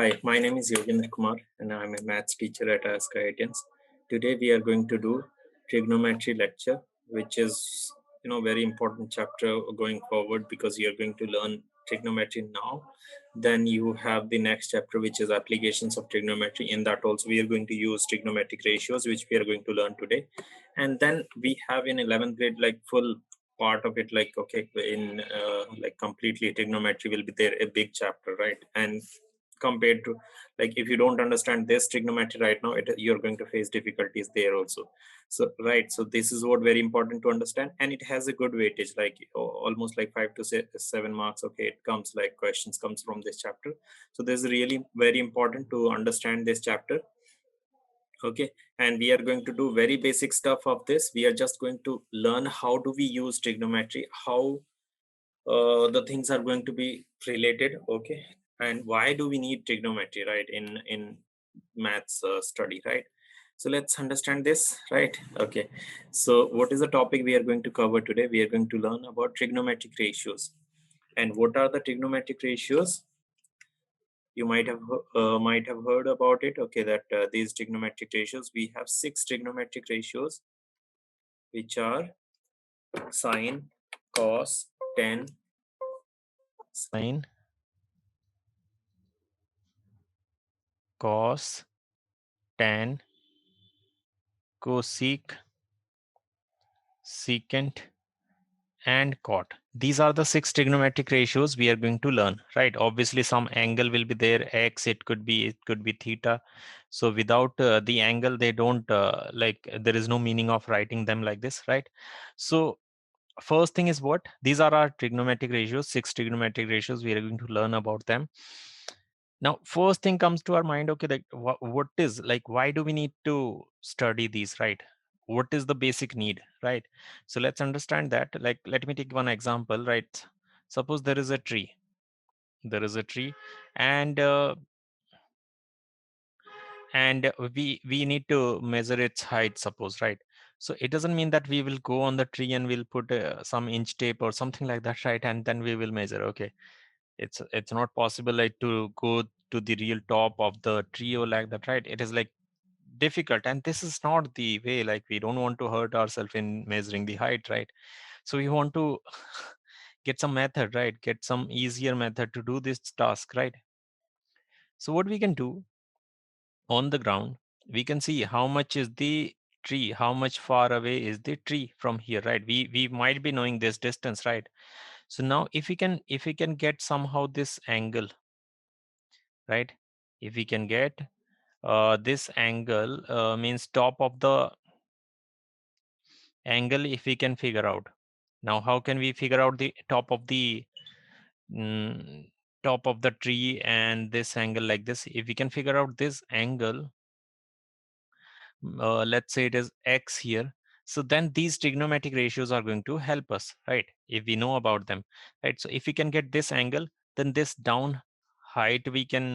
Hi, my name is Yogendra and I'm a maths teacher at askIITians. Today we are going to do trigonometry lecture, which is very important chapter going forward because you are going to learn trigonometry now. Then you have the next chapter, which is applications of trigonometry. In that also we are going to use trigonometric ratios, which we are going to learn today. And then we have in 11th grade like full part of it, like okay, in like completely trigonometry will be there, a big chapter, right? And compared to, like, if you don't understand this trigonometry right now, you're going to face difficulties there also. So right, so this is what very important to understand, and it has a good weightage, like almost like 5 to 7 marks. Okay, it comes like questions comes from this chapter. So this is really very important to understand this chapter. Okay, and we are going to do very basic stuff of this. We are just going to learn how do we use trigonometry, how the things are going to be related. Okay, and why do we need trigonometry, right, in maths study, right? So let's understand this, right? Okay, so what is the topic we are going to cover today? We are going to learn about trigonometric ratios. And what are the trigonometric ratios? You might have heard about it. Okay, that these trigonometric ratios, we have 6 trigonometric ratios, which are sine, cos, tan, Sine, cos, tan, cosec, secant, and cot. These are the 6 trigonometric ratios we are going to learn, right? Obviously some angle will be there, x, it could be theta. So without the angle, they don't like, there is no meaning of writing them like this, right? So first thing is what? These are our trigonometric ratios, 6 trigonometric ratios. We are going to learn about them. Now, first thing comes to our mind, okay, like what is, like, why do we need to study these, right? What is the basic need, right? So let's understand that. Like, let me take one example, right? Suppose there is a tree. There is a tree, and we need to measure its height, suppose, right? So it doesn't mean that we will go on the tree and we'll put some inch tape or something like that, right? And then we will measure. Okay, it's not possible like to go to the real top of the tree or like that, right? It is like difficult, and this is not the way. Like, we don't want to hurt ourselves in measuring the height, right? So we want to get some method, right? Get some easier method to do this task, right? So what we can do, on the ground we can see how much is the tree, how much far away is the tree from here, right? We might be knowing this distance, right? So now if we can get somehow this angle, right? If we can get this angle, means top of the angle, if we can figure out. Now how can we figure out the top of the top of the tree and this angle like this? If we can figure out this angle, let's say it is x here, so then these trigonometric ratios are going to help us, right? If we know about them, right? So if we can get this angle, then this down height we can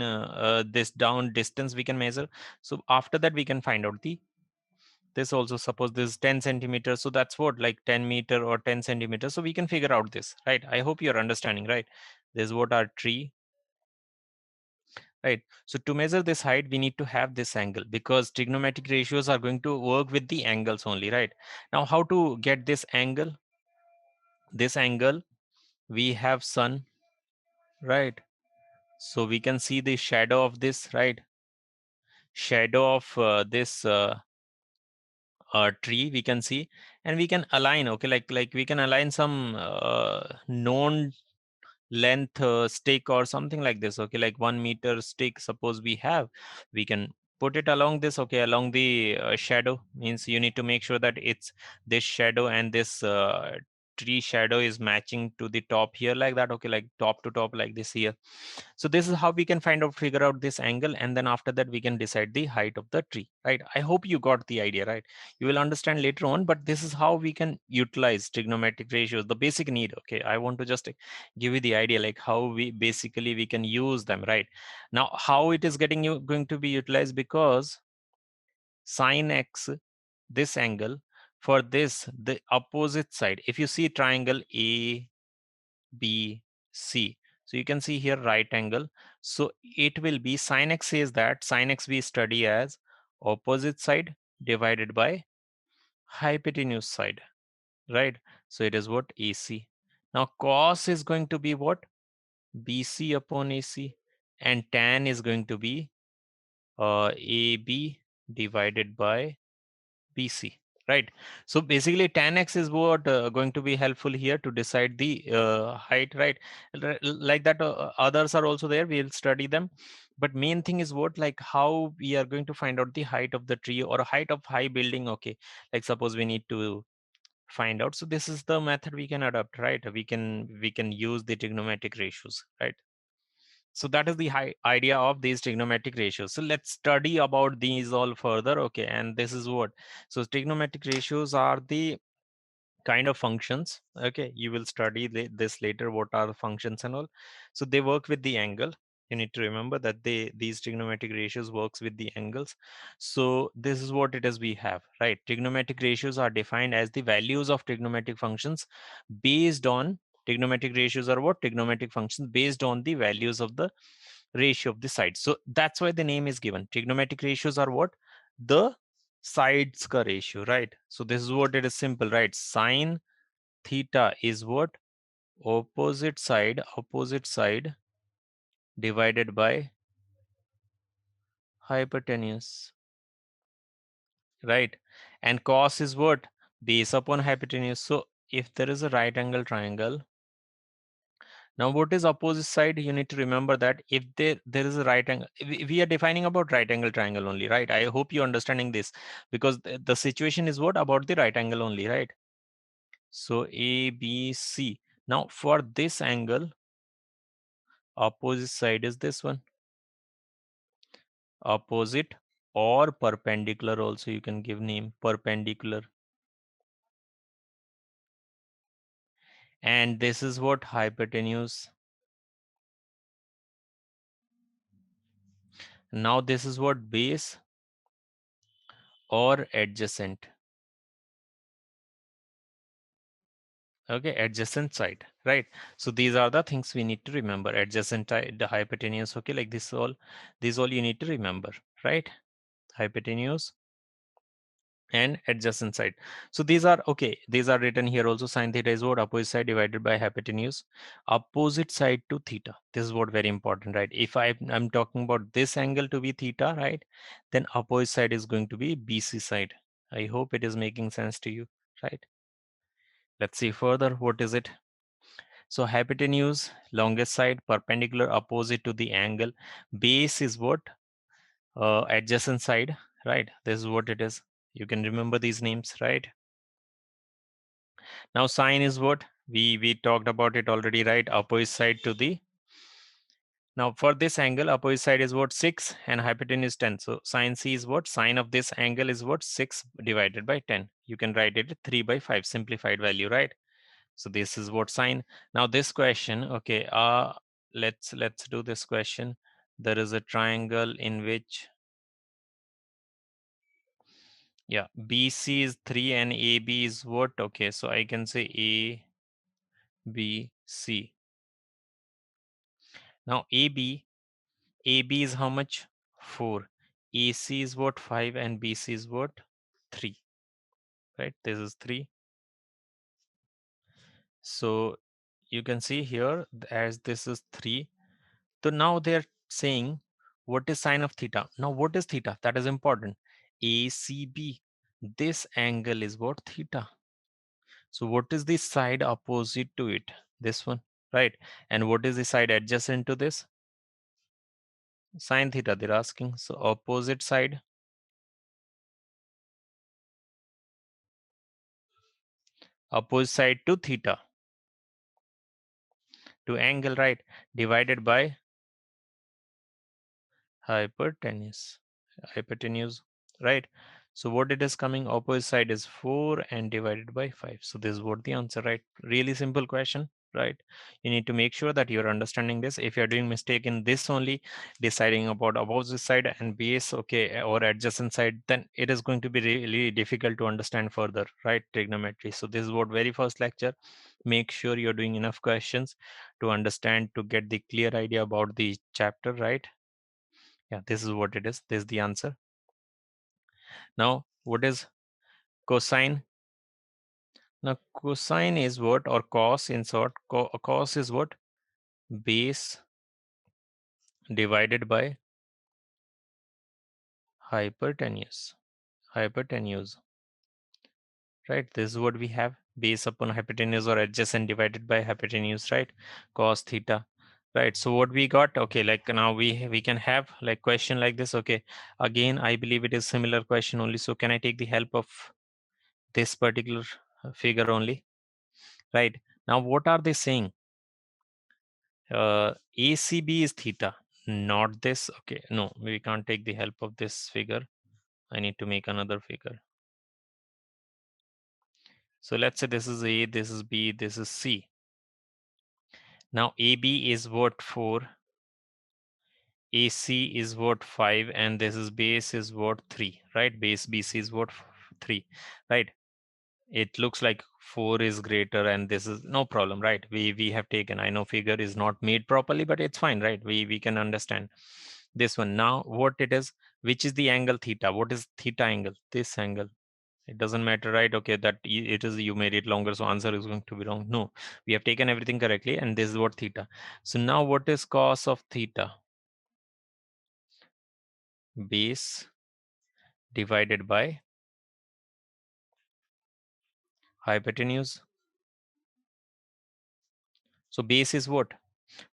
this down distance we can measure. So after that we can find out the this also. Suppose this is 10 centimeters, so that's what, like 10 meter or 10 centimeters. So we can figure out this, right? I hope you're understanding, right? This is what our tree, right? So to measure this height, we need to have this angle, because trigonometric ratios are going to work with the angles only, right? Now how to get this angle? This angle, we have sun, right? So we can see the shadow of this, right? Shadow of this tree we can see, and we can align. Okay, like we can align some known length stick or something like this. Okay, like 1 meter stick, suppose we have, we can put it along this, okay, along the shadow. Means you need to make sure that it's this shadow and this tree shadow is matching to the top here, like that. Okay, like top to top like this here. So this is how we can figure out this angle, and then after that we can decide the height of the tree, right? I hope you got the idea, right? You will understand later on, but this is how we can utilize trigonometric ratios, the basic need. Okay, I want to just give you the idea, like how we can use them, right? Now how it is going to be utilized, because sine x, this angle, for this, the opposite side, if you see triangle a b c, so you can see here right angle. So it will be sin x says that sin x we study as opposite side divided by hypotenuse side, right? So it is what? AC. Now cos is going to be what? BC upon AC, and tan is going to be AB divided by BC, right? So basically tan x is what going to be helpful here to decide the height, right? Like that others are also there, we'll study them, but main thing is what, like how we are going to find out the height of the tree or height of high building. Okay, like suppose we need to find out, so this is the method we can adopt, right? We can use the trigonometric ratios, right? So that is the high idea of these trigonometric ratios. So let's study about these all further. Okay, and this is what, so trigonometric ratios are the kind of functions. Okay, you will study this later, what are the functions and all. So they work with the angle. You need to remember that these trigonometric ratios works with the angles. So this is what it is we have, right? Trigonometric ratios are defined as the values of trigonometric functions based on, trigonometric ratios are what? Trigonometric functions based on the values of the ratio of the sides. So that's why the name is given. Trigonometric ratios are what? The sides ka ratio, right? So this is what it is, simple, right? Sine theta is what? Opposite side divided by hypotenuse, right? And cos is what? Base upon hypotenuse. So if there is a right angle triangle, now what is opposite side? You need to remember that if there is a right angle, we are defining about right angle triangle only, right? I hope you're understanding this, because the situation is what? About the right angle only, right? So ABC. Now for this angle, opposite side is this one. Opposite or perpendicular also you can give name, perpendicular. And this is what? Hypotenuse. Now this is what? Base or adjacent. Okay, adjacent side, right? So these are the things we need to remember. Adjacent side, the hypotenuse. Okay, like this all, these all you need to remember, right? Hypotenuse and adjacent side. So these are okay, these are written here also. Sin theta is what? Opposite side divided by hypotenuse, opposite side to theta. This is what very important, right? If I'm talking about this angle to be theta, right, then opposite side is going to be BC side. I hope it is making sense to you, right? Let's see further, what is it? So hypotenuse, longest side, perpendicular, opposite to the angle. Base is what? Adjacent side, right? This is what it is. You can remember these names, right? Now sine is what? We talked about it already, right? Opposite side to the, now for this angle, opposite side is what? 6 and hypotenuse 10. So sine C is what? Sine of this angle is what? 6 divided by 10. You can write it 3 by 5 simplified value, right? So this is what sine. Now this question, okay, let's do this question. There is a triangle in which, yeah, BC is 3 and AB is what? Okay, so I can say A, B, C. Now AB is how much? 4. AC is what? 5 and BC is what? 3, right? This is 3. So you can see here, as this is 3. So now they're saying, what is sine of theta? Now what is theta? That is important. ACB. This angle is what? Theta. So what is the side opposite to it? This one, right? And what is the side adjacent to this? Sine theta, they're asking. So opposite side, to theta, to angle, right? Divided by hypotenuse, right? So what it is coming, opposite side is 4 and divided by 5. So this is what the answer, right? Really simple question. right? You need to make sure that you're understanding this. If you're doing mistake in this only, deciding about opposite side and base, okay, or adjacent side, then it is going to be really difficult to understand further, right? Trigonometry. So this is what very first lecture. Make sure you're doing enough questions to understand, to get the clear idea about the chapter, right? Yeah, this is what it is. This is the answer. Now, what is cosine? Now, cosine is what, or cos in short, cos is what? Base divided by hypotenuse. Hypotenuse, right? This is what we have. Base upon hypotenuse or adjacent divided by hypotenuse, right? Cos theta, right? So what we got, okay, like now we can have like question like this. Okay, again, I believe it is similar question only. So can I take the help of this particular figure only, right? Now, what are they saying? ACB is theta, not this. Okay, no, we can't take the help of this figure. I need to make another figure. So let's say this is A, this is B, this is C. Now AB is what 4, AC is what 5, and this is base is what 3, right? Base BC is what 3, right? It looks like 4 is greater and this is no problem, right? We have taken, I know figure is not made properly, but it's fine, right? We can understand this one. Now what it is, which is the angle theta? What is theta angle? This angle. It doesn't matter, right? Okay, that it is, you made it longer, so answer is going to be wrong. No, we have taken everything correctly, and this is what theta. So now what is cos of theta? Base divided by hypotenuse. So base is what?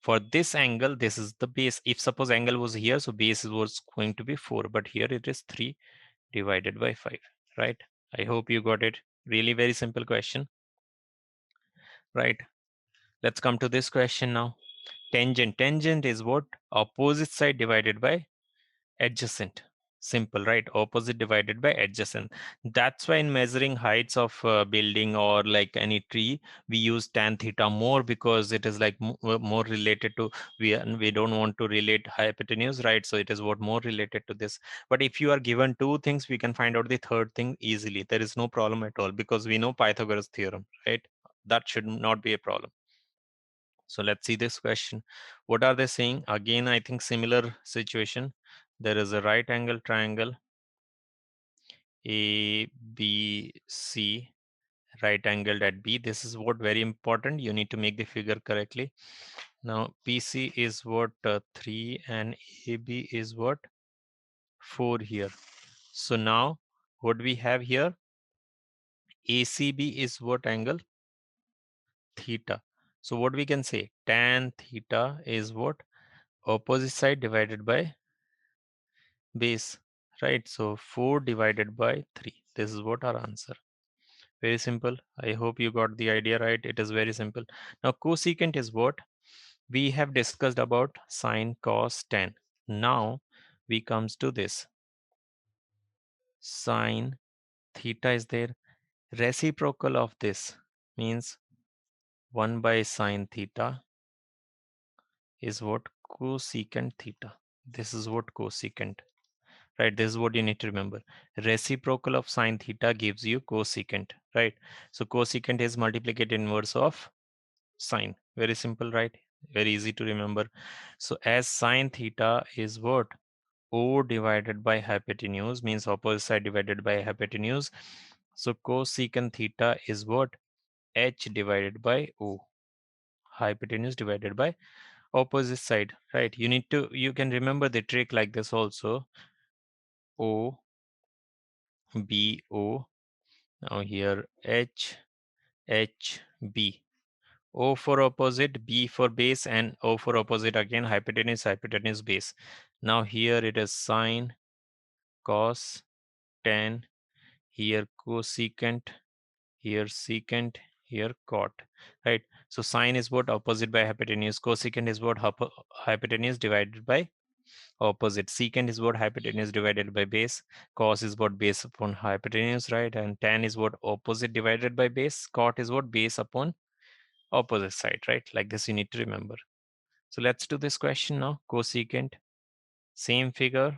For this angle, this is the base. If suppose angle was here, so base was going to be 4, but here it is 3 divided by 5, right? I hope you got it. Really very simple question, right? Let's come to this question now. Tangent. Tangent is what? Opposite side divided by adjacent. Simple, right? Opposite divided by adjacent. That's why in measuring heights of building or like any tree, we use tan theta more, because it is like more related to, we don't want to relate hypotenuse, right? So it is what more related to this. But if you are given two things, we can find out the third thing easily. There is no problem at all, because we know Pythagoras theorem, right? That should not be a problem. So let's see this question. What are they saying? Again, I think similar situation. There is a right angle triangle ABC, right angled at B. This is what very important. You need to make the figure correctly. Now PC is what 3 and AB is what 4 here. So now what we have here, ACB is what angle? Theta. So what we can say, tan theta is what? Opposite side divided by base, right? So 4 divided by 3. This is what our answer. Very simple. I hope you got the idea, right? It is very simple. Now cosecant is what? We have discussed about sine, cos, tan. Now we comes to this. Sine theta is there. Reciprocal of this means 1 by sine theta is what? Cosecant theta. This is what cosecant. Right, this is what you need to remember. Reciprocal of sine theta gives you cosecant, right? So cosecant is multiplicative inverse of sine. Very simple, right? Very easy to remember. So as sine theta is what? O divided by hypotenuse, means opposite side divided by hypotenuse. So cosecant theta is what? H divided by O. Hypotenuse divided by opposite side, right? You can remember the trick like this also. O B O. Now here H H B. O for opposite, B for base, and O for opposite again, hypotenuse, base. Now here it is sine, cos, tan, here cosecant, here secant, here cot, right? So sine is what? Opposite by hypotenuse. Cosecant is what? Hypotenuse divided by opposite. Secant is what? Hypotenuse divided by base. Cos is what? Base upon hypotenuse, right? And tan is what? Opposite divided by base. Cot is what? Base upon opposite side, right? Like this, you need to remember. So let's do this question now. Cosecant, same figure.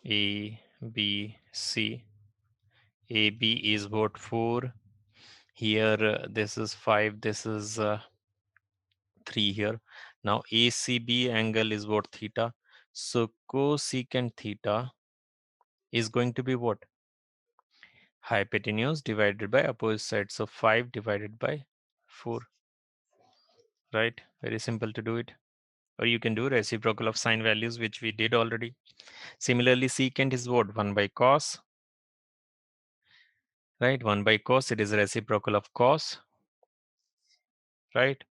A, B, C. AB is what, 4. Here, this is 5. This is 3 here. Now ACB angle is what, theta. So cosecant theta is going to be what? Hypotenuse divided by opposite side. So 5 divided by 4, right? Very simple to do it. Or you can do reciprocal of sine values, which we did already. Similarly, secant is what? 1 by cos, right? 1 by cos, it is reciprocal of cos, right?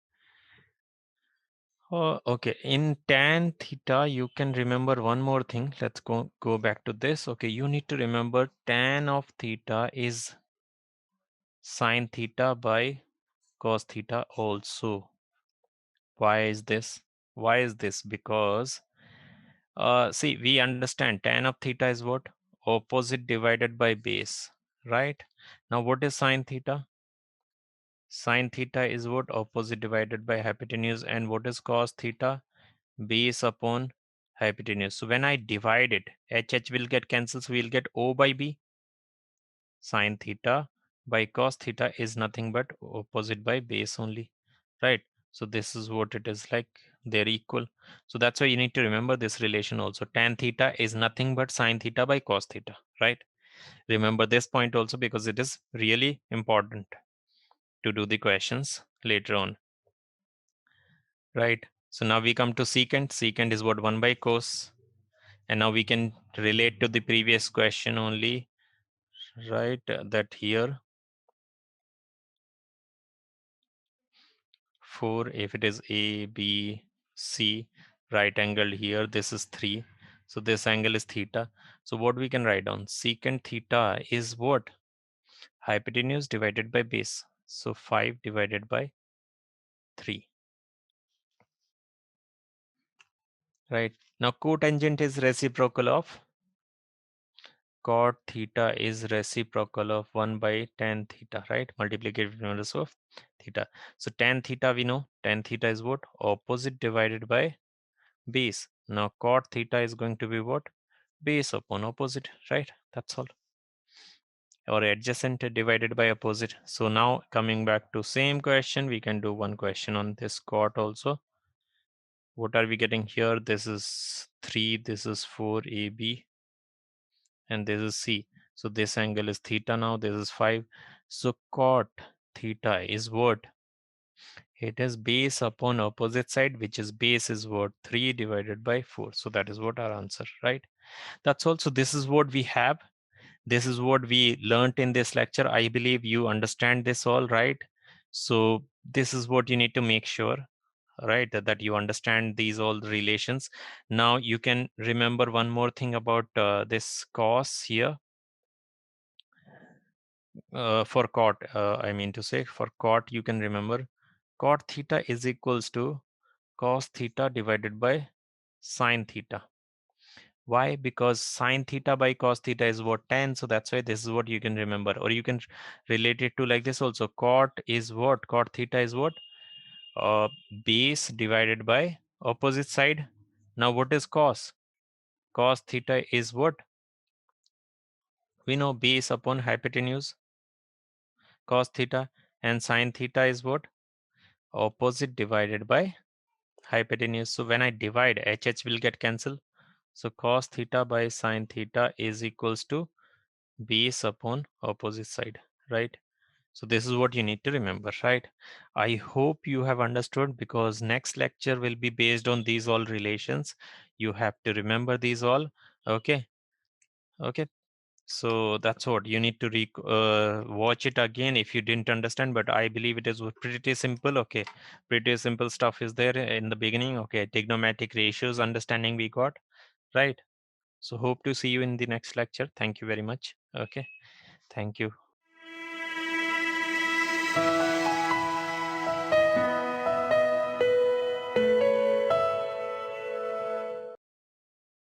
Oh, okay. In tan theta, you can remember one more thing. Let's go back to this. Okay, you need to remember tan of theta is sine theta by cos theta also. Why is this? Why is this? Because see, we understand tan of theta is what? Opposite divided by base, right? Now, what is sine theta? Sine theta is what? Opposite divided by hypotenuse. And what is cos theta? Base upon hypotenuse. So when I divide it, h will get cancelled, so we'll get O by B. Sine theta by cos theta is nothing but opposite by base only, right? So this is what it is like. They're equal. So that's why you need to remember this relation also. Tan theta is nothing but sine theta by cos theta, right? Remember this point also because it is really important to do the questions later on, right? So now we come to secant. Secant is what? 1 by cos. And now we can relate to the previous question only, right? That here 4, if it is A, B, C, right angled here, this is 3. So this angle is theta. So what we can write down? Secant theta is what? Hypotenuse divided by base. So 5 divided by 3. Right. Now cotangent is reciprocal of cot theta is reciprocal of 1 by tan theta, right? Multiplicative inverse of theta. So tan theta, we know tan theta is what? Opposite divided by base. Now cot theta is going to be what? Base upon opposite, right? That's all. Or adjacent divided by opposite. So now coming back to same question, we can do one question on this cot also. What are we getting here? This is 3, this is 4 AB, and this is C. So this angle is theta now, this is 5. So cot theta is what? It is base upon opposite side, which is base is what? 3 divided by 4. So that is what our answer, right? That's also, this is what we have. This is what we learned in this lecture. I believe you understand this all, right? So this is what you need to make sure, right? That you understand these all relations. Now you can remember one more thing about this cos here. For cot, I mean to say for cot, you can remember cot theta is equals to cos theta divided by sine theta. Why? Because sine theta by cos theta is what? Tan. So that's why this is what you can remember. Or you can relate it to like this also. Cot is what? Cot theta is what? Base divided by opposite side. Now what is cos? Cos theta is what? We know base upon hypotenuse. Cos theta. And sine theta is what? Opposite divided by hypotenuse. So when I divide, HH will get cancelled. So cos theta by sine theta is equals to base upon opposite side, right? So this is what you need to remember, right? I hope you have understood, because next lecture will be based on these all relations. You have to remember these all. Okay. Okay. So that's what you need to watch it again if you didn't understand, but I believe it is pretty simple. Okay. Pretty simple stuff is there in the beginning. Okay. Trigonometric ratios understanding we got, right? So hope to see you in the next lecture. Thank you very much. Okay. Thank you.